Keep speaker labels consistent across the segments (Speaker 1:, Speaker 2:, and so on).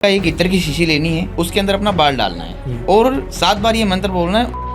Speaker 1: का एक इत्र की शीशी लेनी है, उसके अंदर अपना बाल डालना है और 7 बार ये मंत्र बोलना है।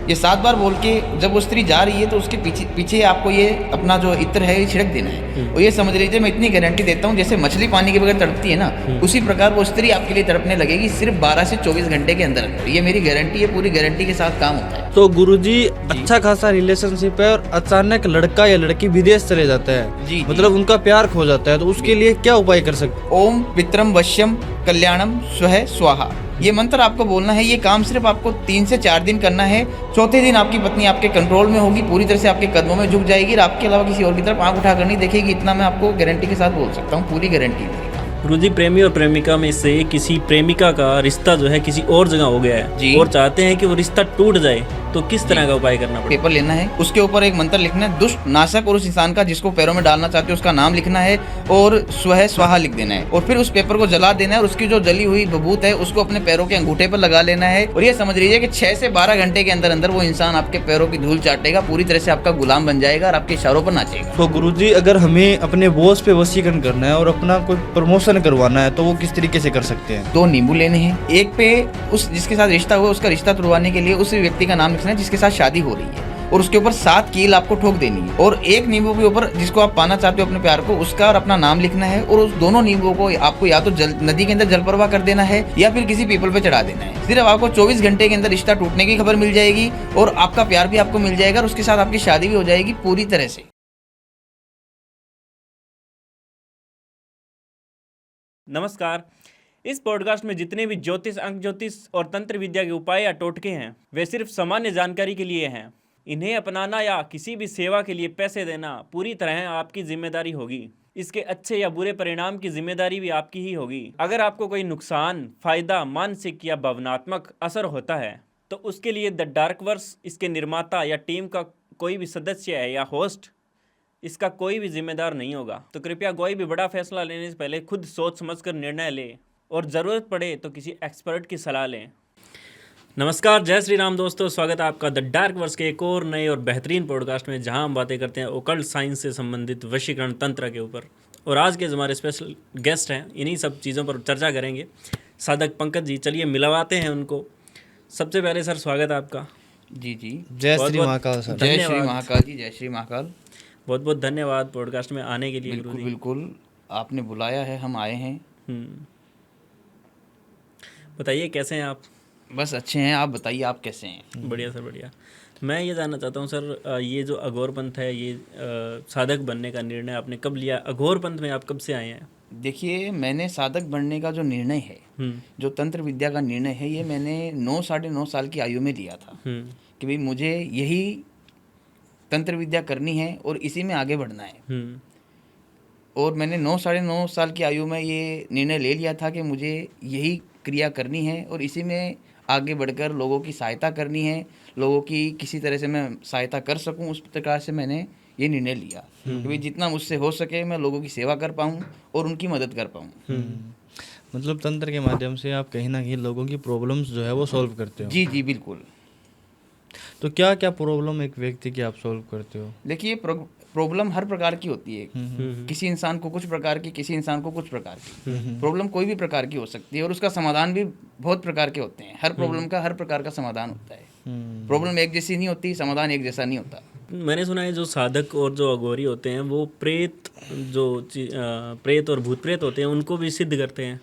Speaker 1: ये 7 बार बोल के जब वो स्त्री जा रही है तो उसके पीछे पीछे आपको ये अपना जो इत्र है ये छिड़क देना है। और ये समझ लीजिए, मैं इतनी गारंटी देता हूँ, जैसे मछली पानी के बगैर तड़पती है ना, उसी प्रकार वो स्त्री आपके लिए तड़पने लगेगी सिर्फ 12 से 24 घंटे के अंदर अंदर। ये मेरी गारंटी है, पूरी गारंटी के साथ काम होता है।
Speaker 2: तो गुरुजी अच्छा खासा रिलेशनशिप है और अचानक लड़का या लड़की विदेश चले जाता है,
Speaker 1: जी,
Speaker 2: मतलब उनका प्यार खो जाता है, तो उसके लिए क्या उपाय कर सकते हैं?
Speaker 1: ओम पित्रम वश्यम कल्याणम स्वह स्वाहा, ये मंत्र आपको बोलना है। ये काम सिर्फ आपको 3 से 4 दिन करना है। चौथे दिन आपकी पत्नी आपके कंट्रोल में होगी, पूरी तरह से आपके कदमों में झुक जाएगी और आपके अलावा किसी और की तरफ आंख उठाकर नहीं देखेगी। इतना मैं आपको गारंटी के साथ बोल सकता हूँ, पूरी गारंटी है।
Speaker 3: गुरुजी, प्रेमी और प्रेमिका में से किसी प्रेमिका का रिश्ता जो है किसी और जगह हो गया है
Speaker 1: जी।
Speaker 3: और चाहते हैं कि वो रिश्ता टूट जाए, तो किस तरह का उपाय करना पड़ेगा?
Speaker 1: पेपर लेना है, उसके ऊपर एक मंत्र लिखना है, दुष्ट नाशक, और उस इंसान का जिसको पैरों में डालना चाहते हो उसका नाम लिखना है और स्वह स्वाहा लिख देना है। और फिर उस पेपर को जला देना है और उसकी जो जली हुई बबूत है उसको अपने पैरों के अंगूठे पर लगा लेना है। और ये समझ लीजिए कि 6 से 12 घंटे के अंदर अंदर वो इंसान आपके पैरों की धूल चाटेगा, पूरी तरह से आपका गुलाम बन जाएगा और आपके इशारों पर नाचेगा।
Speaker 2: तो गुरुजी, अगर हमें अपने बॉस पे वशीकरण करना है और अपना कोई प्रमोशन करवाना है तो वो किस तरीके से कर सकते हैं?
Speaker 1: 2 नींबू लेने हैं, एक पे उस जिसके साथ रिश्ता हुआ उसका रिश्ता तुड़वाने के लिए उस व्यक्ति का नाम लिखना है जिसके साथ शादी हो रही है, और उसके ऊपर 7 कील आपको ठोक देनी है। और एक नींबू के ऊपर जिसको आप पाना चाहते हो अपने प्यार को, उसका और अपना नाम लिखना है। और उस दोनों नींबुओं को आपको या तो नदी के अंदर जल प्रवाह कर देना है या फिर किसी पीपल पे चढ़ा देना है। सिर्फ आपको 24 घंटे के अंदर रिश्ता टूटने की खबर मिल जाएगी और आपका प्यार भी आपको मिल जाएगा और उसके साथ आपकी शादी भी हो जाएगी पूरी तरह से।
Speaker 3: नमस्कार। इस पॉडकास्ट में जितने भी ज्योतिष, अंक ज्योतिष और तंत्र विद्या के उपाय या टोटके हैं वे सिर्फ सामान्य जानकारी के लिए हैं। इन्हें अपनाना या किसी भी सेवा के लिए पैसे देना पूरी तरह आपकी जिम्मेदारी होगी। इसके अच्छे या बुरे परिणाम की जिम्मेदारी भी आपकी ही होगी। अगर आपको कोई नुकसान, फायदा, मानसिक या भावनात्मक असर होता है तो उसके लिए द डार्क वर्स, इसके निर्माता या टीम का कोई भी सदस्य है या होस्ट, इसका कोई भी जिम्मेदार नहीं होगा। तो कृपया कोई भी बड़ा फैसला लेने से पहले खुद सोच समझकर निर्णय लें और ज़रूरत पड़े तो किसी एक्सपर्ट की सलाह लें। नमस्कार, जय श्री राम दोस्तों, स्वागत है आपका द डार्क वर्स के एक और नए और बेहतरीन पॉडकास्ट में, जहां हम बातें करते हैं ओकल्ट साइंस से संबंधित वशीकरण तंत्र के ऊपर। और आज के हमारे स्पेशल गेस्ट हैं, इन्हीं सब चीज़ों पर चर्चा करेंगे, साधक पंकज जी। चलिए मिलवाते हैं उनको। सबसे पहले सर, स्वागत है आपका।
Speaker 1: जी जी,
Speaker 2: जय श्री महाकाल सर।
Speaker 1: जय श्री महाकाल जी, जय श्री महाकाल।
Speaker 3: बहुत बहुत धन्यवाद पॉडकास्ट में आने के लिए।
Speaker 1: बिल्कुल बिल्कुल, आपने बुलाया है, हम आए हैं।
Speaker 3: बताइए कैसे हैं आप?
Speaker 1: बस अच्छे हैं, आप बताइए आप कैसे हैं?
Speaker 3: बढ़िया सर, बढ़िया। मैं ये जानना चाहता हूँ सर, ये जो अघोर पंथ है, ये साधक बनने का निर्णय आपने कब लिया? अघोर पंथ में आप कब से आए हैं?
Speaker 1: देखिए, मैंने साधक बनने का जो निर्णय है, जो तंत्र विद्या का निर्णय है, ये मैंने 9 साढ़े 9 साल की आयु में लिया था कि भाई मुझे यही तंत्र विद्या करनी है और इसी में आगे बढ़ना है। और मैंने 9 साढ़े 9 साल की आयु में ये निर्णय ले लिया था कि मुझे यही क्रिया करनी है और इसी में आगे बढ़कर लोगों की सहायता करनी है, लोगों की किसी तरह से मैं सहायता कर सकूं, उस प्रकार से मैंने ये निर्णय लिया कि भाई जितना मुझसे हो सके मैं लोगों की सेवा कर पाऊँ और उनकी मदद कर पाऊँ।
Speaker 2: मतलब तंत्र के माध्यम से आप कहीं ना कहीं लोगों की प्रॉब्लम्स जो है वो सॉल्व करते हो?
Speaker 1: जी जी बिल्कुल।
Speaker 2: तो क्या क्या प्रॉब्लम एक व्यक्ति की आप सॉल्व करते हो?
Speaker 1: देखिए, प्रॉब्लम हर प्रकार की होती है। किसी इंसान को कुछ प्रकार की, किसी इंसान को कुछ प्रकार की। प्रॉब्लम कोई भी प्रकार की हो सकती है और उसका समाधान भी बहुत प्रकार के होते हैं। हर प्रॉब्लम का हर प्रकार का समाधान होता है। प्रॉब्लम एक जैसी नहीं होती, समाधान एक जैसा नहीं होता।
Speaker 3: मैंने सुना है जो साधक और जो अघोरी होते हैं वो प्रेत और भूत प्रेत होते हैं, उनको भी सिद्ध करते हैं।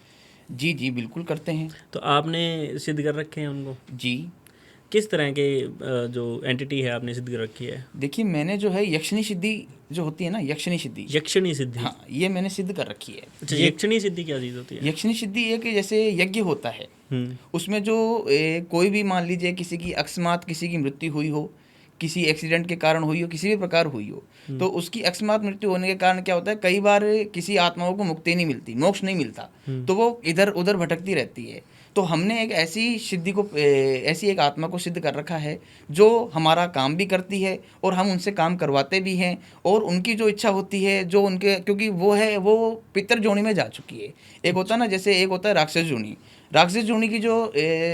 Speaker 1: जी जी बिल्कुल करते हैं।
Speaker 3: तो आपने सिद्ध कर रखे हैं उनको?
Speaker 1: जी।
Speaker 3: किस तरह के जो एंटिटी है आपने सिद्ध कर रखी है?
Speaker 1: देखिए, मैंने जो है यक्षिणी सिद्धि जो होती है ना, यक्षिणी सिद्धि, हाँ, ये मैंने सिद्ध कर रखी है।
Speaker 3: अच्छा, यक्षिणी सिद्धि क्या चीज़ होती है?
Speaker 1: यक्षिणी सिद्धि ये कि जैसे यज्ञ होता है, उसमें जो कोई भी मान लीजिए किसी की अकस्मात किसी की मृत्यु हुई हो, किसी एक्सीडेंट के कारण हुई हो, किसी भी प्रकार हुई हो, तो उसकी अकस्मात मृत्यु होने के कारण क्या होता है, कई बार किसी आत्माओं को मुक्ति नहीं मिलती, मोक्ष नहीं मिलता, तो वो इधर उधर भटकती रहती है। तो हमने एक ऐसी सिद्धि को, ऐसी एक आत्मा को सिद्ध कर रखा है जो हमारा काम भी करती है और हम उनसे काम करवाते भी हैं। और उनकी जो इच्छा होती है, जो उनके, क्योंकि वो पितर जोनी में जा चुकी है। एक होता है ना, जैसे एक होता है राक्षस जोनी की जो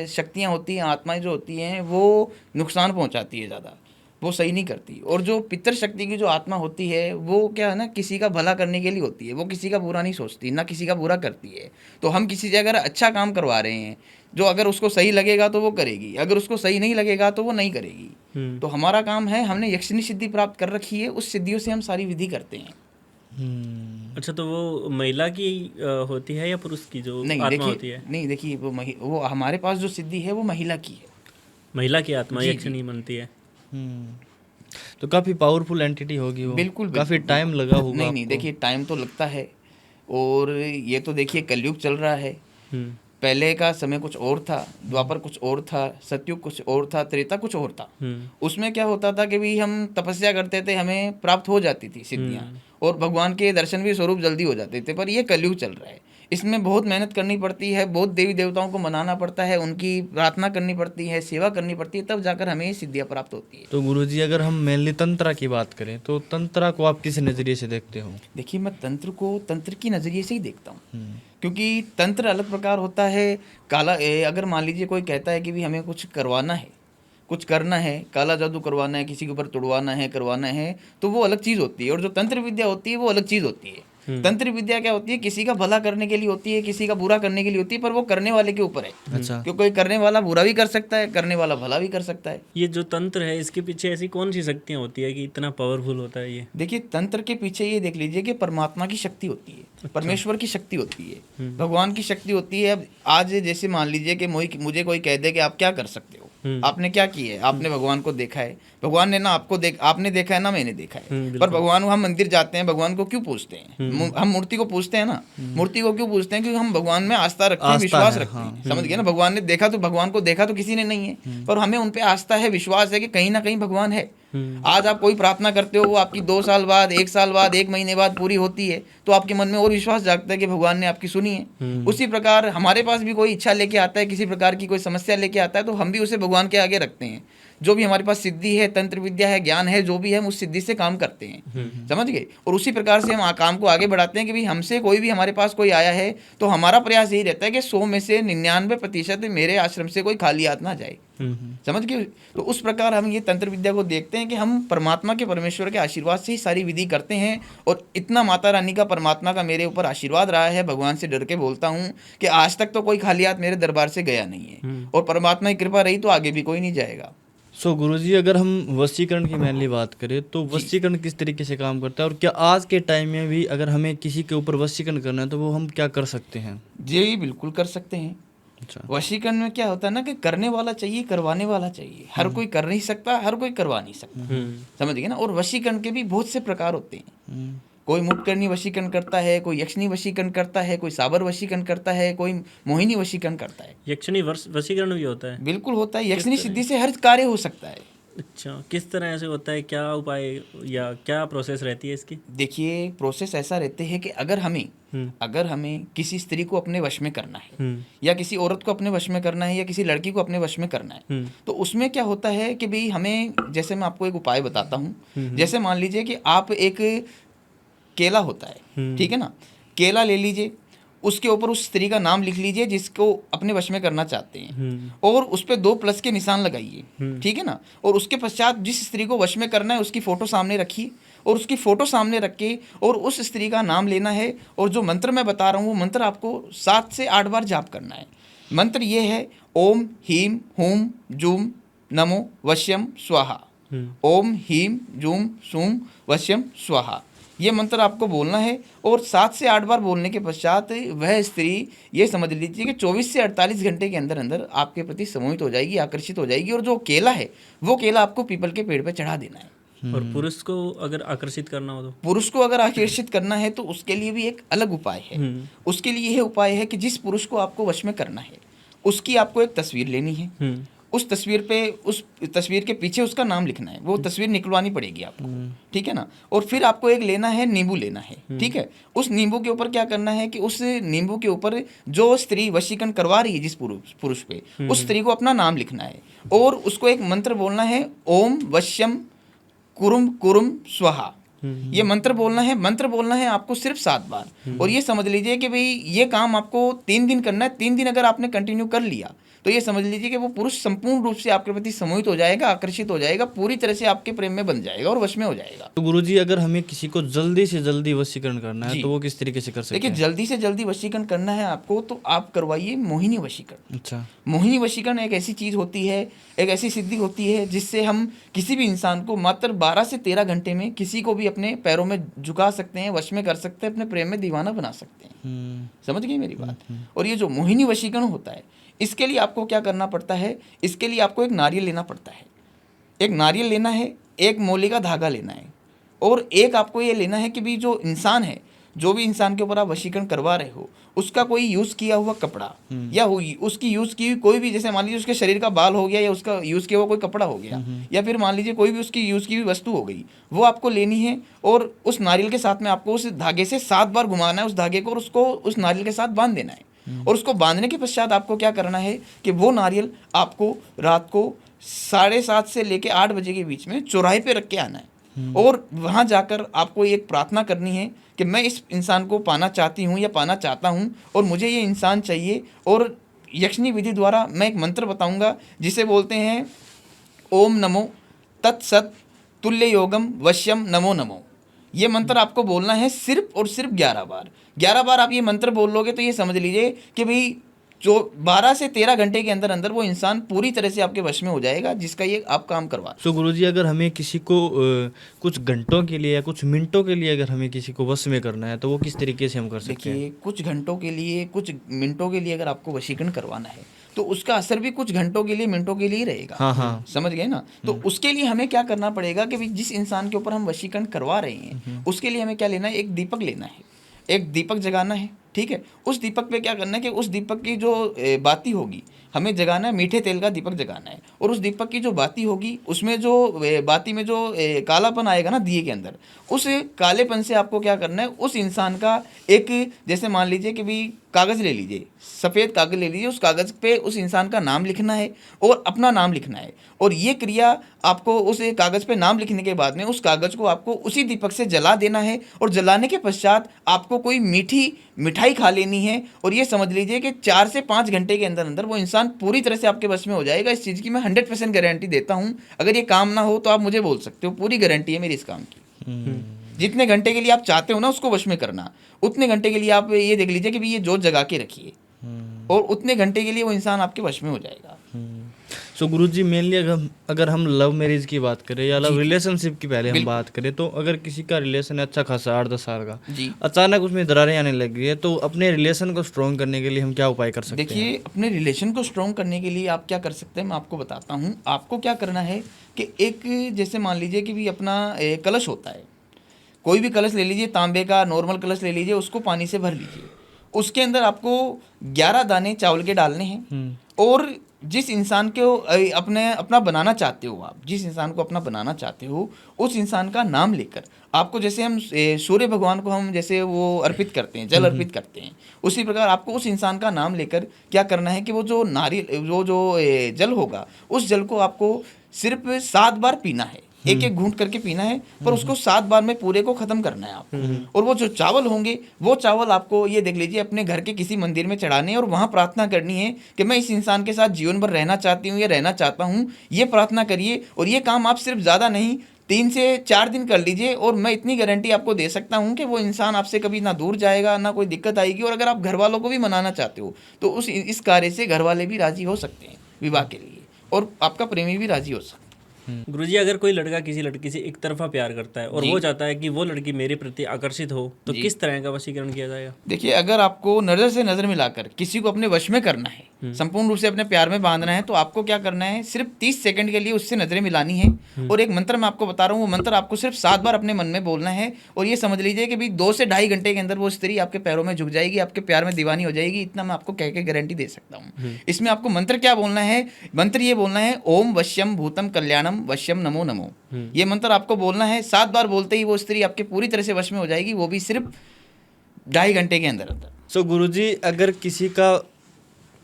Speaker 1: शक्तियाँ होती हैं, आत्माएं जो होती हैं, वो नुकसान पहुंचाती है ज़्यादा। वो सही नहीं करती। और जो पितर शक्ति की जो आत्मा होती है वो क्या है ना, किसी का भला करने के लिए होती है, वो किसी का बुरा नहीं सोचती, ना किसी का बुरा करती है। तो हम किसी से अगर अच्छा काम करवा रहे हैं, जो अगर उसको सही लगेगा तो वो करेगी, अगर उसको सही नहीं लगेगा तो वो नहीं करेगी। तो हमारा काम है, हमने यक्षिणी सिद्धि प्राप्त कर रखी है, उस सिद्धियों से हम सारी विधि करते हैं।
Speaker 3: अच्छा, तो वो महिला की होती है या पुरुष की जो आत्मा होती है?
Speaker 1: नहीं देखिए, वो हमारे पास जो सिद्धि है वो महिला की है,
Speaker 3: महिला की आत्मा यक्षिणी बनती है।
Speaker 2: तो काफ़ी पावरफुल एंटिटी होगी वो।
Speaker 1: बिल्कुल
Speaker 2: काफ़ी टाइम लगा होगा
Speaker 1: नहीं
Speaker 2: आपको।
Speaker 1: देखिए, टाइम तो लगता है। और ये तो देखिए कलयुग चल रहा है। पहले का समय कुछ और था, द्वापर कुछ और था, सतयुग कुछ और था, त्रेता कुछ और था। उसमें क्या होता था कि भाई हम तपस्या करते थे, हमें प्राप्त हो जाती थी सिद्धियाँ, और भगवान के दर्शन भी स्वरूप जल्दी हो जाते थे। पर ये कलयुग चल रहा है, इसमें बहुत मेहनत करनी पड़ती है, बहुत देवी देवताओं को मनाना पड़ता है, उनकी प्रार्थना करनी पड़ती है, सेवा करनी पड़ती है, तब जाकर हमें ये सिद्धियाँ प्राप्त होती है।
Speaker 2: तो गुरुजी, अगर हम मेनली तंत्रा की बात करें तो तंत्रा को आप किस नज़रिए से देखते हो?
Speaker 1: देखिए, मैं तंत्र को तंत्र की नज़रिए से ही देखता हूँ, क्योंकि तंत्र अलग प्रकार होता है। अगर मान लीजिए कोई कहता है कि भी हमें कुछ करवाना है, कुछ करना है, काला जादू करवाना है, किसी के ऊपर तुड़वाना है, करवाना है, तो वो अलग चीज़ होती है। और जो तंत्र विद्या होती है वो अलग चीज़ होती है। तंत्र विद्या क्या होती है, किसी का भला करने के लिए होती है, किसी का बुरा करने के लिए होती है, पर वो करने वाले के ऊपर है।
Speaker 2: अच्छा।
Speaker 1: क्योंकि कोई करने वाला बुरा भी कर सकता है, करने वाला भला भी कर सकता है।
Speaker 3: ये जो तंत्र है, इसके पीछे ऐसी कौन सी शक्तियाँ होती है कि इतना पावरफुल होता है ये?
Speaker 1: देखिए, तंत्र के पीछे ये देख लीजिए कि परमात्मा की शक्ति होती है, परमेश्वर की शक्ति होती है, भगवान की शक्ति होती है। अब आज जैसे मान लीजिए कि मुझे कोई कह दे कि आप क्या कर सकते हो, आपने क्या किया है, आपने भगवान को देखा है, भगवान ने ना आपने देखा है ना मैंने देखा है। पर भगवान, हम मंदिर जाते हैं, भगवान को क्यों पूछते हैं? हम मूर्ति को पूछते हैं ना, मूर्ति को क्यों पूछते हैं? क्योंकि हम भगवान में आस्था रखते हैं, विश्वास रखते हैं। समझ गए ना? भगवान ने देखा तो भगवान को देखा तो किसी ने नहीं है, पर हमें उन पे आस्था है, विश्वास है कि कहीं ना कहीं भगवान है। आज आप कोई प्रार्थना करते हो, वो आपकी 2 साल बाद, 1 साल बाद, 1 महीने बाद पूरी होती है, तो आपके मन में और विश्वास जागता है कि भगवान ने आपकी सुनी है। उसी प्रकार हमारे पास भी कोई इच्छा लेके आता है, किसी प्रकार की कोई समस्या लेके आता है, तो हम भी उसे भगवान के आगे रखते हैं। जो भी हमारे पास सिद्धि है, तंत्र विद्या है, ज्ञान है, जो भी है, हम उस सिद्धि से काम करते हैं। समझ गए? और उसी प्रकार से हम काम को आगे बढ़ाते हैं कि भाई हमसे कोई भी, हमारे पास कोई आया है, तो हमारा प्रयास यही रहता है कि 100 में से 99% मेरे आश्रम से कोई खाली हाथ ना जाए। समझ गए? तो उस प्रकार हम ये तंत्र विद्या को देखते हैं कि हम परमात्मा के, परमेश्वर के आशीर्वाद से ही सारी विधि करते हैं। और इतना माता रानी का, परमात्मा का मेरे ऊपर आशीर्वाद रहा है, भगवान से डर के बोलता हूँ कि आज तक तो कोई खाली हाथ मेरे दरबार से गया नहीं है, और परमात्मा की कृपा रही तो आगे भी कोई नहीं जाएगा।
Speaker 2: सो गुरुजी, अगर हम वशीकरण की मेनली बात करें तो वशीकरण किस तरीके से काम करता है, और क्या आज के टाइम में भी अगर हमें किसी के ऊपर वशीकरण करना है तो वो हम क्या कर सकते हैं?
Speaker 1: जी बिल्कुल कर सकते हैं।
Speaker 2: अच्छा।
Speaker 1: वशीकरण में क्या होता है ना कि करने वाला चाहिए, करवाने वाला चाहिए। हर कोई कर नहीं सकता, हर कोई करवा नहीं सकता। समझ गए ना? और वशीकरण के भी बहुत से प्रकार होते हैं। कोई मुटकर्णी वशीकरण करता है, कोई यक्षिणी वशीकरण करता है, कोई साबर वशीकरण करता है, कोई मोहिनी वशीकरण करता है।
Speaker 3: यक्षिणी वशीकरण भी होता है?
Speaker 1: बिल्कुल होता है। यक्षिणी सिद्धि से हर कार्य हो सकता है।
Speaker 3: अच्छा, किस तरह से होता है? क्या उपाय या क्या प्रोसेस रहती है इसकी?
Speaker 1: देखिए, प्रोसेस ऐसा रहते हैं कि अगर हमें किसी स्त्री को अपने वश में करना है, या किसी औरत को अपने वश में करना है, या किसी लड़की को अपने वश में करना है, तो उसमें क्या होता है कि भाई हमें, जैसे मैं आपको एक उपाय बताता हूँ। जैसे मान लीजिए कि आप एक केला होता है, ठीक है ना, केला ले लीजिए, उसके ऊपर उस स्त्री का नाम लिख लीजिए जिसको अपने वश में करना चाहते हैं, और उस पर 2 प्लस के निशान लगाइए, ठीक है ना। और उसके पश्चात जिस स्त्री को वश में करना है उसकी फ़ोटो सामने रखिए, और उसकी फ़ोटो सामने रख के और उस स्त्री का नाम लेना है, और जो मंत्र मैं बता रहा हूँ वो मंत्र आपको 7 से 8 बार जाप करना है। मंत्र ये है, ओम हीम हूम जूम नमो वश्यम स्वाहा। ओम हीम जूम सूम वश्यम स्वाहा, ये मंत्र आपको बोलना है। और 7 से 8 बार बोलने के पश्चात वह स्त्री, ये समझ लीजिए कि 24 से 48 घंटे के अंदर अंदर आपके प्रति सम्मोहित हो जाएगी, आकर्षित हो जाएगी। और जो केला है वो केला आपको पीपल के पेड़ पे चढ़ा देना है।
Speaker 3: और पुरुष को अगर आकर्षित करना हो तो?
Speaker 1: पुरुष को अगर आकर्षित करना है तो उसके लिए भी एक अलग उपाय है। उसके लिए यह उपाय है कि जिस पुरुष को आपको वश में करना है उसकी आपको एक तस्वीर लेनी है। उस तस्वीर के पीछे उसका नाम लिखना है, वो तस्वीर निकलवानी पड़ेगी आपको, ठीक है ना। और फिर आपको एक लेना है, नींबू लेना है, ठीक है। उस नींबू के ऊपर क्या करना है कि उस नींबू के ऊपर जो स्त्री वशीकरण करवा रही है जिस पुरुष पे, उस स्त्री को अपना नाम लिखना है, और उसको एक मंत्र बोलना है, ओम वश्यम कुरुम कुरुम स्वाहा। ये मंत्र बोलना है आपको सिर्फ 7 बार। और ये समझ लीजिए कि भाई ये काम आपको 3 दिन करना है। 3 दिन अगर आपने कंटिन्यू कर लिया तो ये समझ लीजिए कि वो पुरुष संपूर्ण रूप से आपके प्रति सम्मोहित हो जाएगा, आकर्षित हो जाएगा, पूरी तरह से आपके प्रेम में बन जाएगा और वश में हो जाएगा।
Speaker 2: तो गुरुजी अगर हमें किसी को जल्दी से जल्दी वशीकरण करना है
Speaker 1: जी।
Speaker 2: तो वो किस तरीके से कर सकते
Speaker 1: देखिए,
Speaker 2: हैं?
Speaker 1: जल्दी से जल्दी वशीकरण करना है आपको तो आप करवाइए मोहिनी वशीकरण।
Speaker 2: अच्छा।
Speaker 1: मोहिनी वशीकरण एक ऐसी चीज़ होती है, एक ऐसी सिद्धि होती है जिससे हम किसी भी इंसान को मात्र 12 से 13 घंटे में किसी को भी अपने पैरों में झुका सकते हैं, वश में कर सकते हैं, अपने प्रेम में दीवाना बना सकते हैं। समझ गए मेरी बात? और ये जो मोहिनी वशीकरण होता है, इसके लिए आपको क्या करना पड़ता है? इसके लिए आपको एक नारियल लेना पड़ता है। एक नारियल लेना है, एक मोले का धागा लेना है, और एक आपको ये लेना है कि भी जो इंसान है, जो भी इंसान के ऊपर आप वशीकरण करवा रहे हो, उसका कोई यूज़ किया हुआ कपड़ा या उसकी यूज़ की हुई कोई भी, जैसे मान लीजिए उसके शरीर का बाल हो गया या उसका यूज़ किया हुआ कोई कपड़ा हो गया, या फिर मान लीजिए कोई भी उसकी यूज़ की हुई वस्तु हो गई, वो आपको लेनी है और उस नारियल के साथ में आपको उस धागे से 7 बार घुमाना है उस धागे को, और उसको उस नारियल के साथ बांध देना है। और उसको बांधने के पश्चात आपको क्या करना है कि वो नारियल आपको रात को 7:30 से लेके 8 बजे के बीच में चौराहे पे रख के आना है, और वहाँ जाकर आपको एक प्रार्थना करनी है कि मैं इस इंसान को पाना चाहती हूँ या पाना चाहता हूँ और मुझे ये इंसान चाहिए। और यक्षिणी विधि द्वारा मैं एक मंत्र बताऊँगा जिसे बोलते हैं ओम नमो तत्सत तुल्य योगम वश्यम नमो नमो। ये मंत्र आपको बोलना है सिर्फ और सिर्फ 11 बार। 11 बार आप ये मंत्र बोल लोगे तो ये समझ लीजिए कि भाई जो 12 से 13 घंटे के अंदर अंदर वो इंसान पूरी तरह से आपके वश में हो जाएगा, जिसका ये आप काम करवा।
Speaker 2: तो गुरुजी अगर हमें किसी को कुछ घंटों के लिए या कुछ मिनटों के लिए अगर हमें किसी को वश में करना है तो वो किस तरीके से हम कर सकते हैं?
Speaker 1: देखिए, कुछ घंटों के लिए, कुछ मिनटों के लिए अगर आपको वशीकरण करवाना है तो उसका असर भी कुछ घंटों के लिए, मिनटों के लिए ही रहेगा।
Speaker 2: हाँ हाँ,
Speaker 1: समझ गए ना? तो उसके लिए हमें क्या करना पड़ेगा कि जिस इंसान के ऊपर हम वशीकरण करवा रहे हैं उसके लिए हमें क्या लेना है? एक दीपक लेना है, एक दीपक जगाना है। ठीक है, उस दीपक पे क्या करना है कि उस दीपक की जो बाती होगी हमें जगाना है, मीठे तेल का दीपक जगाना है, और उस दीपक की जो बाती होगी उसमें जो बाती में जो कालापन आएगा ना दिए के अंदर, उस कालेपन से आपको क्या करना है? उस इंसान का एक, जैसे मान लीजिए कि भी कागज़ ले लीजिए, सफ़ेद कागज़ ले लीजिए, उस कागज़ पे उस इंसान का नाम लिखना है और अपना नाम लिखना है। और ये क्रिया आपको उस कागज़ पे नाम लिखने के बाद में उस कागज़ को आपको उसी दीपक से जला देना है, और जलाने के पश्चात आपको कोई मीठी मिठाई खा लेनी है। और ये समझ लीजिए कि 4 से 5 घंटे के अंदर अंदर वो इंसान पूरी तरह से आपके वश में हो जाएगा। इस चीज़ की मैं 100% गारंटी देता हूँ। अगर ये काम ना हो तो आप मुझे बोल सकते हो, पूरी गारंटी है मेरी इस काम की। जितने घंटे के लिए आप चाहते हो ना उसको वश में करना, उतने घंटे के लिए आप ये देख लीजिए कि भी ये जोत जगा के रखिए, और उतने घंटे के लिए वो इंसान आपके वश में हो जाएगा।
Speaker 2: सो गुरुजी मेनली अगर हम लव मैरिज की बात करें या लव रिलेशनशिप की पहले हम बात करें, तो अगर किसी का रिलेशन है अच्छा खासा 8-10 साल का,
Speaker 1: जी,
Speaker 2: अचानक उसमें दरारें आने लग गई है, तो अपने रिलेशन को स्ट्रॉन्ग करने के लिए हम क्या उपाय कर सकते हैं?
Speaker 1: देखिए, अपने रिलेशन को स्ट्रॉन्ग करने के लिए आप क्या कर सकते हैं, मैं आपको बताता हूँ। आपको क्या करना है कि एक, जैसे मान लीजिए कि भी अपना कलश होता है, कोई भी कलश ले लीजिए, तांबे का नॉर्मल कलश ले लीजिए, उसको पानी से भर लीजिए। उसके अंदर आपको 11 दाने चावल के डालने हैं, और जिस इंसान को अपना बनाना चाहते हो, आप जिस इंसान को अपना बनाना चाहते हो उस इंसान का नाम लेकर, आपको जैसे हम सूर्य भगवान को हम जैसे वो अर्पित करते हैं, जल अर्पित करते हैं, उसी प्रकार आपको उस इंसान का नाम लेकर क्या करना है कि वो जो नारियल जो जल होगा, उस जल को आपको सिर्फ 7 बार पीना है, एक एक घूंट करके पीना है, पर उसको 7 बार में पूरे को खत्म करना है आपको। और वो जो चावल होंगे, वो चावल आपको ये देख लीजिए अपने घर के किसी मंदिर में चढ़ाने हैं, और वहाँ प्रार्थना करनी है कि मैं इस इंसान के साथ जीवन भर रहना चाहती हूँ या रहना चाहता हूँ। ये प्रार्थना करिए, और ये काम आप सिर्फ ज़्यादा नहीं 3 से 4 दिन कर लीजिए, और मैं इतनी गारंटी आपको दे सकता हूँ कि वो इंसान आपसे कभी ना दूर जाएगा, ना कोई दिक्कत आएगी। और अगर आप घर वालों को भी मनाना चाहते हो तो इस कार्य से घर वाले भी राजी हो सकते हैं विवाह के लिए, और आपका प्रेमी भी राजी हो सकता है।
Speaker 3: गुरुजी, अगर कोई लड़का किसी लड़की से एक तरफा प्यार करता है और वो चाहता है कि वो लड़की मेरे प्रति आकर्षित हो, तो किस तरह का वशीकरण किया जाएगा?
Speaker 1: देखिए, अगर आपको नज़र से नज़र मिलाकर किसी को अपने वश में करना है, संपूर्ण रूप से अपने प्यार में बांधना है, तो आपको क्या करना है? सिर्फ 30 सेकंड के लिए उससे नजरें मिलानी है, और एक मंत्र मैं आपको बता रहा हूँ, वो मंत्र आपको सिर्फ 7 बार अपने मन में बोलना है। और ये समझ लीजिए कि भाई 2 से 2.5 घंटे के अंदर वो स्त्री आपके पैरों में झुक जाएगी, आपके प्यार में दीवानी हो जाएगी। इतना मैं आपको कह के गारंटी दे सकता हूँ। इसमें आपको मंत्र क्या बोलना है? मंत्र ये बोलना है, ओम वश्यम भूतम कल्याणम वश्यम नमो नमो। ये मंत्र आपको बोलना है। 7 बार बोलते ही वो स्त्री आपके पूरी तरह से वश में हो जाएगी, वो भी सिर्फ 2.5 घंटे के अंदर अंदर।
Speaker 2: सो गुरुजी, अगर किसी का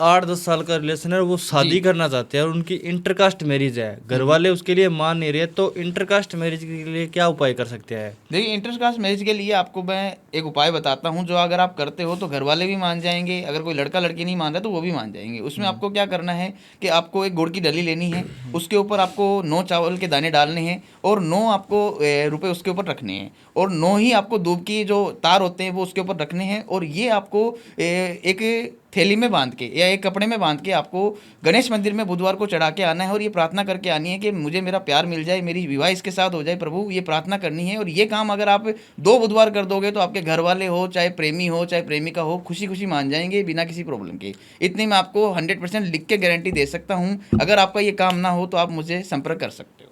Speaker 2: 8-10 साल का रिलेशन है, वो शादी करना चाहते हैं और उनकी इंटरकास्ट मैरिज है, घर वाले उसके लिए मान नहीं रहे, तो इंटरकास्ट मैरिज के लिए क्या उपाय कर सकते हैं?
Speaker 1: देखिए, इंटरकास्ट मैरिज के लिए आपको मैं एक उपाय बताता हूँ, जो अगर आप करते हो तो घर वाले भी मान जाएंगे, अगर कोई लड़का लड़की नहीं मान रहा तो वो भी मान जाएंगे। उसमें आपको क्या करना है कि आपको एक गुड़ की डली लेनी है, उसके ऊपर आपको 9 चावल के दाने डालने हैं और 9 आपको रुपए उसके ऊपर रखने हैं, और 9 ही आपको दूब की जो तार होते हैं वो उसके ऊपर रखने हैं, और ये आपको एक थैली में बांध के या एक कपड़े में बांध के आपको गणेश मंदिर में बुधवार को चढ़ा के आना है, और ये प्रार्थना करके आनी है कि मुझे मेरा प्यार मिल जाए, मेरी विवाह इसके साथ हो जाए प्रभु, ये प्रार्थना करनी है। और ये काम अगर आप 2 बुधवार कर दोगे तो आपके घर वाले हो, चाहे प्रेमी हो चाहे प्रेमिका हो, खुशी खुशी मान जाएंगे बिना किसी प्रॉब्लम के। इतनी मैं आपको 100% लिख के गारंटी दे सकता हूँ। अगर आपका ये काम ना हो तो आप मुझे संपर्क कर सकते हो।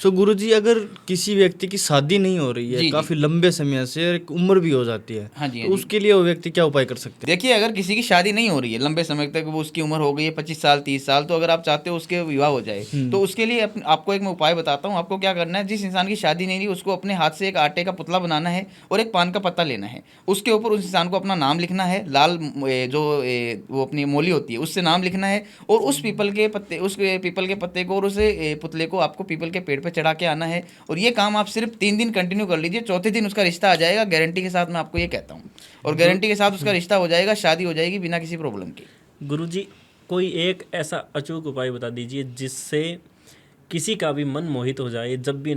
Speaker 2: सो गुरुजी, अगर किसी व्यक्ति की शादी नहीं हो रही है काफी लंबे समय से, और एक उम्र भी हो जाती है,
Speaker 1: हाँ जी,
Speaker 2: तो उसके लिए वो व्यक्ति क्या उपाय कर सकते हैं?
Speaker 1: देखिए, अगर किसी की शादी नहीं हो रही है लंबे समय तक, वो उसकी उम्र हो गई है 25 साल 30 साल, तो अगर आप चाहते हो उसके विवाह हो जाए तो उसके लिए आपको एक मैं उपाय बताता हूँ। आपको क्या करना है, जिस इंसान की शादी नहीं रही उसको अपने हाथ से एक आटे का पुतला बनाना है और एक पान का पत्ता लेना है, उसके ऊपर उस इंसान को अपना नाम लिखना है, लाल जो वो अपनी मोली होती है उससे नाम लिखना है, और उस पीपल के पत्ते को और उस पुतले को आपको पीपल के पेड़ पर चढ़ा के आना है। और ये काम आप सिर्फ 3 दिन कंटिन्यू कर लीजिए, चौथे दिन उसका रिश्ता आ जाएगा गारंटी के साथ, मैं आपको ये कहता हूँ। और गारंटी के साथ उसका रिश्ता हो जाएगा, शादी हो जाएगी बिना किसी प्रॉब्लम के।
Speaker 3: गुरुजी, कोई एक ऐसा अचूक उपाय बता दीजिए जिससे किसी का भी मन मोहित हो जाए जब भी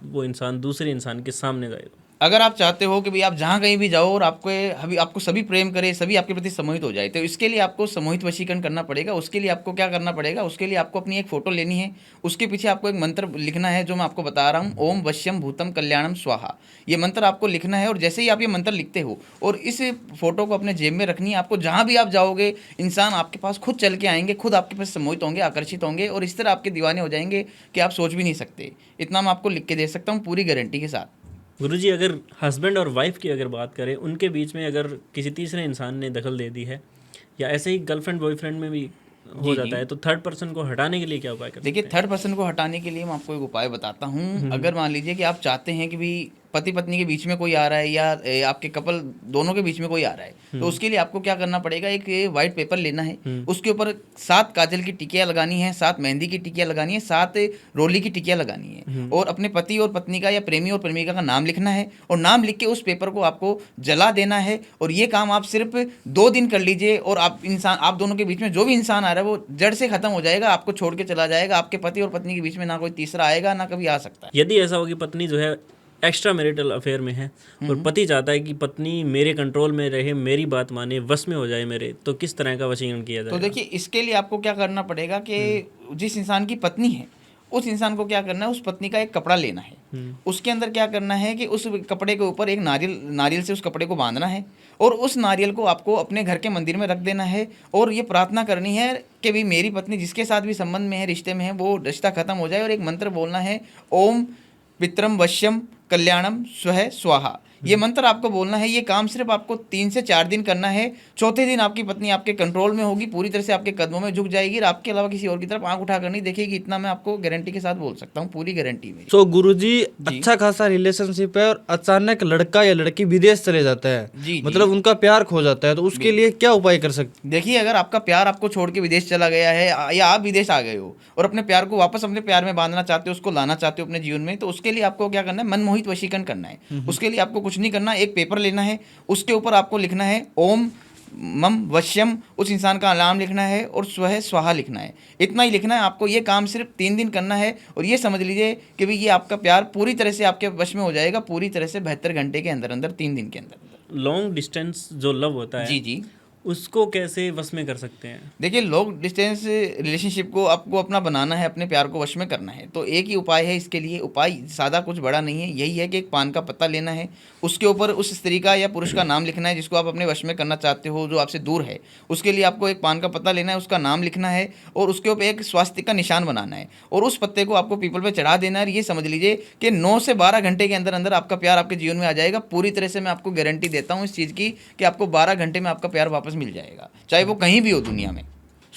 Speaker 3: वो इंसान दूसरे इंसान के सामने जाए।
Speaker 1: अगर आप चाहते हो कि भाई आप जहाँ कहीं भी जाओ और आपको सभी प्रेम करे, सभी आपके प्रति सम्मोहित हो जाए, तो इसके लिए आपको सम्मोहित वशीकरण करना पड़ेगा। उसके लिए आपको क्या करना पड़ेगा, उसके लिए आपको अपनी एक फ़ोटो लेनी है, उसके पीछे आपको एक मंत्र लिखना है जो मैं आपको बता रहा हूँ, ओम वश्यम भूतम कल्याणम स्वाहा। ये मंत्र आपको लिखना है, और जैसे ही आप ये मंत्र लिखते हो और इस फोटो को अपने जेब में रखनी है, आपको जहाँ भी आप जाओगे इंसान आपके पास खुद चल के आएंगे, खुद आपके पास सम्मोहित होंगे, आकर्षित होंगे, और इस तरह आपके दीवाने हो जाएंगे कि आप सोच भी नहीं सकते। इतना मैं आपको लिख के दे सकता हूँ पूरी गारंटी के साथ।
Speaker 3: गुरुजी, अगर हस्बैंड और वाइफ की अगर बात करें, उनके बीच में अगर किसी तीसरे इंसान ने दखल दे दी है, या ऐसे ही गर्लफ्रेंड बॉयफ्रेंड में भी हो जाता है, तो थर्ड पर्सन को हटाने के लिए क्या उपाय करते हैं?
Speaker 1: देखिए, थर्ड पर्सन को हटाने के लिए मैं आपको एक उपाय बताता हूँ। अगर मान लीजिए कि आप चाहते हैं कि भी पति पत्नी के बीच में कोई आ रहा है, या आपके कपल दोनों के बीच में कोई आ रहा है, तो उसके लिए आपको क्या करना पड़ेगा, एक वाइट पेपर लेना है, उसके ऊपर 7 काजल की टिकियाँ लगानी है, 7 मेहंदी की टिकियाँ लगानी है, 7 रोली की टिकियाँ लगानी है, और अपने पति और पत्नी का या प्रेमी और प्रेमिका का नाम लिखना है, और नाम लिख के उस पेपर को आपको जला देना है। और ये काम आप सिर्फ 2 दिन कर लीजिए, और आप दोनों के बीच में जो भी इंसान आ रहा है वो जड़ से खत्म हो जाएगा, आपको छोड़ के चला जाएगा। आपके पति और पत्नी के बीच में ना कोई तीसरा आएगा, ना कभी आ सकता है।
Speaker 3: यदि ऐसा हो कि पत्नी जो है एक्स्ट्रा मैरिटल अफेयर में है और पति चाहता है कि पत्नी मेरे कंट्रोल में रहे, मेरी बात माने, वश में हो जाए मेरे, तो किस तरह का वशीकरण किया जाए?
Speaker 1: तो देखिए, इसके लिए आपको क्या करना पड़ेगा कि जिस इंसान की पत्नी है उस इंसान को क्या करना है, उस पत्नी का एक कपड़ा लेना है, उसके अंदर क्या करना है कि उस कपड़े के ऊपर एक नारियल से उस कपड़े को बांधना है, और उस नारियल को आपको अपने घर के मंदिर में रख देना है, और ये प्रार्थना करनी है कि भाई मेरी पत्नी जिसके साथ भी संबंध में है, रिश्ते में है, वो रिश्ता खत्म हो जाए। और एक मंत्र बोलना है, ओम पित्रम वश्यम कल्याणम स्वह स्वाहा। ये मंत्र आपको बोलना है। ये काम सिर्फ आपको 3 से 4 दिन करना है। चौथे दिन आपकी पत्नी आपके कंट्रोल में होगी, पूरी तरह से आपके कदमों में झुक जाएगी, और आपके अलावा किसी और की तरफ आंख उठाकर नहीं देखेगी। इतना मैं आपको गारंटी के साथ बोल सकता हूँ, पूरी गारंटी में।
Speaker 2: सो गुरुजी, अच्छा खासा रिलेशनशिप है और अचानक लड़का या लड़की विदेश चले जाता है,
Speaker 1: जी,
Speaker 2: मतलब उनका प्यार खो जाता है, तो उसके लिए क्या उपाय कर सकते हैं?
Speaker 1: देखिए, अगर आपका प्यार आपको छोड़ के विदेश चला गया है, या आप विदेश आ गए हो और अपने प्यार को वापस अपने प्यार में बांधना चाहते हो, उसको लाना चाहते हो अपने जीवन में, तो उसके लिए आपको क्या करना है, मनमोहित वशीकरण करना है। उसके लिए आपको कुछ नहीं करना, एक पेपर लेना है, उसके ऊपर आपको लिखना है ओम मम वश्यम, उस इंसान का नाम लिखना है, और स्वह स्वाहा लिखना है। इतना ही लिखना है आपको। ये काम सिर्फ 3 दिन करना है, और ये समझ लीजिए कि भाई ये आपका प्यार पूरी तरह से आपके वश में हो जाएगा, पूरी तरह से 72 घंटे के अंदर अंदर, 3 दिन के अंदर।
Speaker 3: लॉन्ग डिस्टेंस जो लव होता है,
Speaker 1: जी जी,
Speaker 3: उसको कैसे वश में कर सकते हैं?
Speaker 1: देखिए, लॉन्ग डिस्टेंस रिलेशनशिप को आपको अपना बनाना है, अपने प्यार को वश में करना है, तो एक ही उपाय है इसके लिए। उपाय सादा कुछ बड़ा नहीं है, यही है कि एक पान का पत्ता लेना है, उसके ऊपर उस स्त्री का या पुरुष का नाम लिखना है जिसको आप अपने वश में करना चाहते हो, जो आपसे दूर है। उसके लिए आपको एक पान का पत्ता लेना है, उसका नाम लिखना है, और उसके ऊपर एक स्वास्तिक का निशान बनाना है, और उस पत्ते को आपको पीपल पर चढ़ा देना है। ये समझ लीजिए कि 9 से 12 घंटे के अंदर अंदर आपका प्यार आपके जीवन में आ जाएगा। पूरी तरह से मैं आपको गारंटी देता हूँ इस चीज़ की कि आपको 12 घंटे में आपका प्यार वापस मिल जाएगा, चाहे वो कहीं भी हो दुनिया में।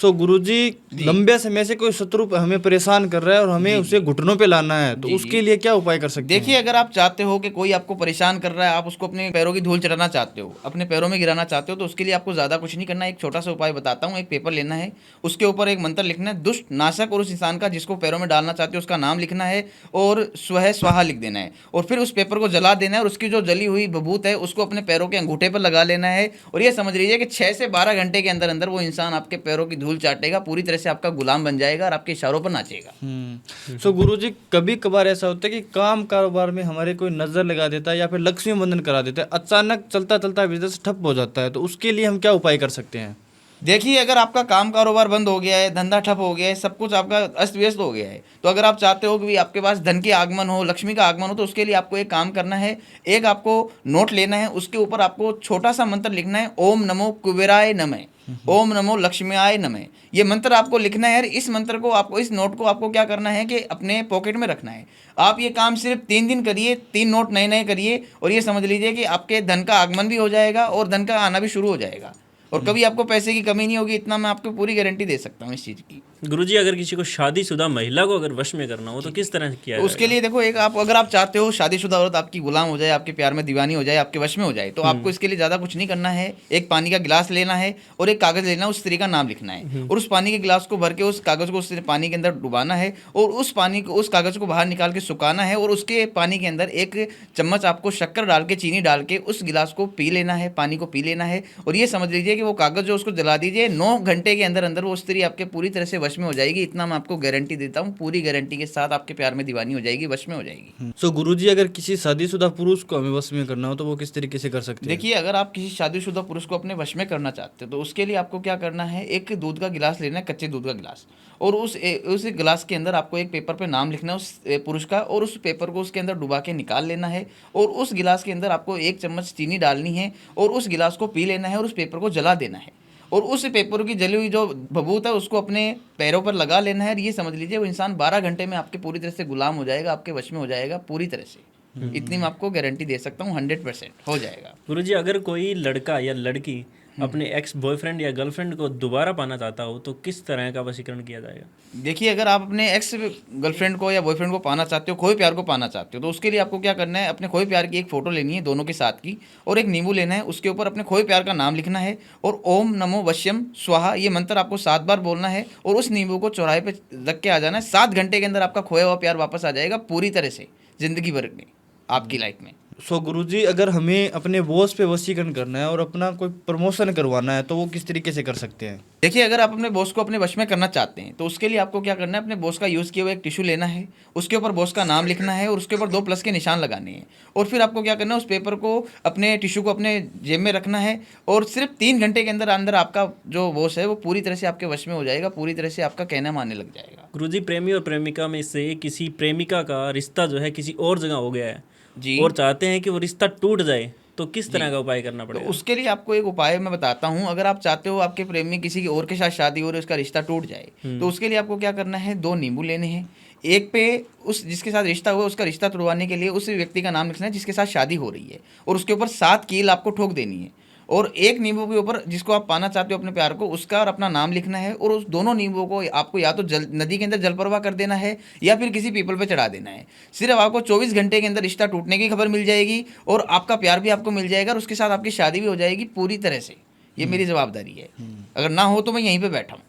Speaker 2: सो गुरुजी, लंबे समय से कोई शत्रु हमें परेशान कर रहा है और हमें उसे घुटनों पे लाना है, तो उसके लिए क्या उपाय कर सकते हैं?
Speaker 1: देखिए, अगर आप चाहते हो कि कोई आपको परेशान कर रहा है, आप उसको अपने पैरों की धूल चटाना चाहते हो, अपने पैरों में गिराना चाहते हो, तो उसके लिए आपको ज़्यादा कुछ नहीं करना है। एक छोटा सा उपाय बताता हूँ। एक पेपर लेना है, उसके ऊपर एक मंत्र लिखना है, दुष्ट नाशक, और उस इंसान का जिसको पैरों में डालना चाहते हो उसका नाम लिखना है और स्वह स्वाहा लिख देना है, और फिर उस पेपर को जला देना है, और उसकी जो जली हुई बबूत है उसको अपने पैरों के अंगूठे पर लगा लेना है। और ये समझ लीजिए कि 6 से 12 घंटे के अंदर अंदर वो इंसान आपके पैरों की धूल चाटेगा, पूरी तरह से आपका गुलाम बन जाएगा और आपके इशारों पर नाचेगा।
Speaker 2: सो गुरुजी, कभी कभार ऐसा होता है कि काम कारोबार में हमारे कोई नजर लगा देता है या फिर लक्ष्मी बंधन करा देता है, अचानक चलता चलता बिजनेस ठप हो जाता है, तो उसके लिए हम क्या उपाय कर सकते हैं?
Speaker 1: देखिए, अगर आपका काम कारोबार बंद हो गया है, धंधा ठप हो गया है, सब कुछ आपका अस्त व्यस्त हो गया है, तो अगर आप चाहते हो कि भी आपके पास धन के आगमन हो, लक्ष्मी का आगमन हो, तो उसके लिए आपको एक काम करना है। एक आपको नोट लेना है, उसके ऊपर आपको छोटा सा मंत्र लिखना है, ओम नमो कुबेराय नमः, ओम नमो लक्ष्मीयाय नमः। ये मंत्र आपको लिखना है। इस मंत्र को आपको, इस नोट को आपको क्या करना है कि अपने पॉकेट में रखना है। आप ये काम सिर्फ 3 दिन करिए, 3 नोट नए नए करिए, और ये समझ लीजिए कि आपके धन का आगमन भी हो जाएगा और धन का आना भी शुरू हो जाएगा, और कभी आपको पैसे की कमी नहीं होगी। इतना मैं आपको पूरी गारंटी दे सकता हूँ इस चीज़ की।
Speaker 3: गुरुजी, अगर किसी को शादीशुदा महिला को अगर वश में करना हो तो किस तरह किया
Speaker 1: तो उसके लिए देखो, एक आप अगर आप चाहते हो शादीशुदा औरत आपकी गुलाम हो जाए, आपके प्यार में दीवानी हो जाए, आपके वश में हो जाए, तो आपको इसके लिए ज़्यादा कुछ नहीं करना है। एक पानी का गिलास लेना है और एक कागज़ लेना है, उस स्त्री का नाम लिखना है, और उस पानी के गिलास को भर के उस कागज़ को उस पानी के अंदर डुबाना है, और उस पानी को, उस कागज़ को बाहर निकाल के सुखाना है, और उसके पानी के अंदर 1 चम्मच आपको शक्कर डाल के, चीनी डाल के उस गिलास को पी लेना है, पानी को पी लेना है। और ये समझ लीजिए कि वो कागज़ जो उसको जला दीजिए, 9 घंटे के अंदर अंदर वो स्त्री आपके पूरी तरह से वश में हो जाएगी। इतना मैं आपको गारंटी देता हूँ, पूरी गारंटी के साथ आपके प्यार में दीवानी हो जाएगी, वश में हो जाएगी।
Speaker 2: सो गुरुजी, अगर किसी शादीशुदा पुरुष को हमें वश में करना हो तो वो किस तरीके से कर सकते हैं?
Speaker 1: देखिए, अगर आप किसी शादीशुदा पुरुष को अपने वश में करना चाहते हो, तो उसके लिए आपको क्या करना है, एक दूध का गिलास लेना है, कच्चे दूध का गिलास, और उस गिलास के अंदर आपको एक पेपर पे नाम लिखना है उस पुरुष का, और उस पेपर को उसके अंदर डुबा के निकाल लेना है, और उस गिलास के अंदर आपको 1 चम्मच चीनी डालनी है, और उस गिलास को पी लेना है, और उस पेपर को जला देना है, और उस पेपर की जली हुई जो बबूत है उसको अपने पैरों पर लगा लेना है। ये समझ लीजिए वो इंसान 12 घंटे में आपके पूरी तरह से गुलाम हो जाएगा, आपके वश में हो जाएगा पूरी तरह से। इतनी मैं आपको गारंटी दे सकता हूँ, 100% हो जाएगा।
Speaker 3: गुरुजी, अगर कोई लड़का या लड़की अपने एक्स बॉयफ्रेंड या गर्लफ्रेंड को दोबारा पाना चाहता हो तो किस तरह का वशीकरण किया जाएगा?
Speaker 1: देखिए, अगर आप अपने एक्स गर्लफ्रेंड को या बॉयफ्रेंड को पाना चाहते हो, खोए प्यार को पाना चाहते हो, तो उसके लिए आपको क्या करना है, अपने खोए प्यार की एक फ़ोटो लेनी है दोनों के साथ की, और एक नींबू लेना है, उसके ऊपर अपने खोए प्यार का नाम लिखना है, और ओम नमो वश्यम स्वाहा ये मंत्र आपको 7 बार बोलना है, और उस नींबू को चौराहे पर रख के आ जाना है। 7 घंटे के अंदर आपका खोया हुआ प्यार वापस आ जाएगा पूरी तरह से, ज़िंदगी भर में आपकी लाइफ में।
Speaker 2: सो गुरुजी, अगर हमें अपने बॉस पे वशीकरण करना है और अपना कोई प्रमोशन करवाना है तो वो किस तरीके से कर सकते हैं?
Speaker 1: देखिए, अगर आप अपने बॉस को अपने वश में करना चाहते हैं, तो उसके लिए आपको क्या करना है, अपने बॉस का यूज़ किया हुआ एक टिश्यू लेना है, उसके ऊपर बॉस का नाम लिखना है, और उसके ऊपर 2 प्लस के निशान लगाने हैं, और फिर आपको क्या करना है, उस पेपर को, अपने टिश्यू को अपने जेब में रखना है, और सिर्फ 3 घंटे के अंदर अंदर आपका जो बॉस है वो पूरी तरह से आपके वश में हो जाएगा, पूरी तरह से आपका कहना मानने लग जाएगा।
Speaker 3: गुरुजी, प्रेमी और प्रेमिका में से किसी प्रेमिका का रिश्ता जो है किसी और जगह हो गया है
Speaker 1: जी,
Speaker 3: और चाहते हैं कि वो रिश्ता टूट जाए, तो किस तरह का उपाय करना
Speaker 1: तो
Speaker 3: पड़ेगा?
Speaker 1: उसके लिए आपको एक उपाय मैं बताता हूँ। अगर आप चाहते हो आपके प्रेमी किसी की और के साथ शादी हो रही है, उसका रिश्ता टूट जाए, तो उसके लिए आपको क्या करना है, 2 नींबू लेने हैं, एक पे उस जिसके साथ रिश्ता हुआ उसका रिश्ता तोड़वाने के लिए उस व्यक्ति का नाम लिखना है जिसके साथ शादी हो रही है, और उसके ऊपर 7 कील आपको ठोक देनी है, और एक नींबू के ऊपर जिसको आप पाना चाहते हो अपने प्यार को, उसका और अपना नाम लिखना है, और उस दोनों नींबुओं को आपको या तो नदी के अंदर जल प्रवाह कर देना है, या फिर किसी पीपल पे चढ़ा देना है। सिर्फ आपको 24 घंटे के अंदर रिश्ता टूटने की खबर मिल जाएगी, और आपका प्यार भी आपको मिल जाएगा, और उसके साथ आपकी शादी भी हो जाएगी पूरी तरह से। ये मेरी जवाबदारी है, अगर ना हो तो मैं यहीं पर बैठा हूँ।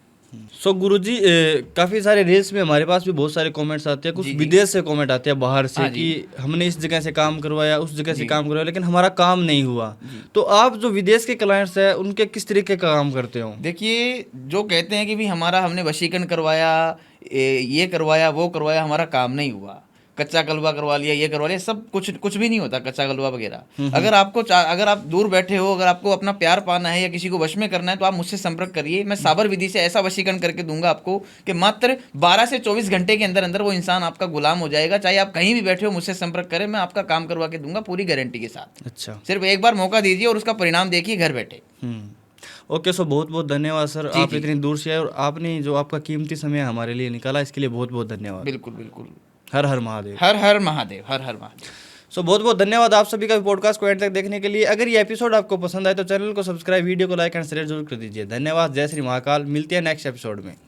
Speaker 2: सो गुरुजी, काफ़ी सारे रील्स में हमारे पास भी बहुत सारे कमेंट्स आते हैं, कुछ विदेश से कमेंट आते हैं बाहर से कि हमने इस जगह से काम करवाया, उस जगह से काम करवाया, लेकिन हमारा काम नहीं हुआ। तो आप जो विदेश के क्लाइंट्स हैं उनके किस तरीके का काम करते हो?
Speaker 1: देखिए, जो कहते हैं कि भी हमने वशीकरण करवाया, ये करवाया, वो करवाया, हमारा काम नहीं हुआ, कच्चा गलवा करवा लिया, ये करवा लिया, सब कुछ भी नहीं होता कच्चा गलवा वगैरह। अगर आप दूर बैठे हो, अगर आपको अपना प्यार पाना है या किसी को वश में करना है, तो आप मुझसे संपर्क करिए। मैं साबर विधि से ऐसा वशीकरण करके दूंगा आपको कि मात्र 12 से 24 घंटे के अंदर अंदर वो इंसान आपका गुलाम हो जाएगा। चाहे आप कहीं भी बैठे हो, मुझसे संपर्क करें, मैं आपका काम करवा के दूंगा पूरी गारंटी के साथ।
Speaker 2: अच्छा,
Speaker 1: सिर्फ एक बार मौका दीजिए और उसका परिणाम देखिए घर बैठे।
Speaker 2: ओके, सो बहुत बहुत धन्यवाद सर, आप इतनी दूर से आए और आपने जो आपका कीमती समय हमारे लिए निकाला, इसके लिए बहुत बहुत धन्यवाद।
Speaker 1: बिल्कुल बिल्कुल।
Speaker 2: हर हर महादेव।
Speaker 1: हर हर महादेव। हर हर महादेव।
Speaker 2: सो बहुत बहुत धन्यवाद आप सभी का पॉडकास्ट को एंड तक देखने के लिए। अगर ये एपिसोड आपको पसंद आए तो चैनल को सब्सक्राइब, वीडियो को लाइक एंड शेयर जरूर कर दीजिए। धन्यवाद। जय श्री महाकाल। मिलते हैं नेक्स्ट एपिसोड में।